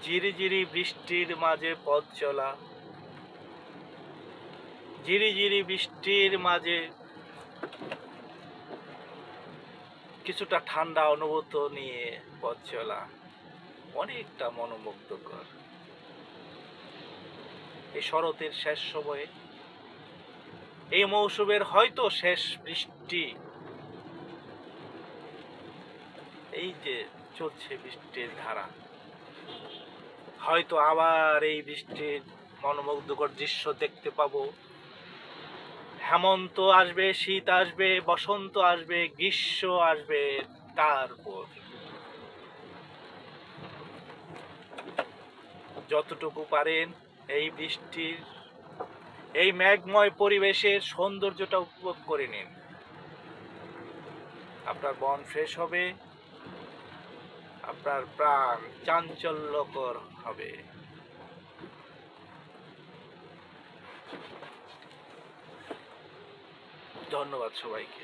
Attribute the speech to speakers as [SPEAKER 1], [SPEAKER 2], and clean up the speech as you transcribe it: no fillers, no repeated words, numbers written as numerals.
[SPEAKER 1] ঝিরিঝিরি বৃষ্টির মাঝে পথ চলা, ঝিরিঝিরি বৃষ্টির মাঝে কিছুটা ঠান্ডা অনুভূত নিয়ে পথ চলা অনেকটা মনোমুগ্ধকর। এই শরতের শেষ সময়ে, এই মৌসুমের হয়তো শেষ বৃষ্টি, এই যে চলছে বৃষ্টির ধারা, হয়তো আবার এই বৃষ্টির মনোমুগ্ধকর দৃশ্য দেখতে পাবো। হেমন্ত আসবে, শীত আসবে, বসন্ত আসবে, গ্রীষ্ম আসবে, তারপর যতটুকু পারেন এই বৃষ্টির, এই মেঘময় পরিবেশের সৌন্দর্যটা উপভোগ করে নিন। আপনার মন ফ্রেশ হবে, আপনার প্রাণ চাঞ্চল্যকর হবে। ধন্যবাদ সবাইকে।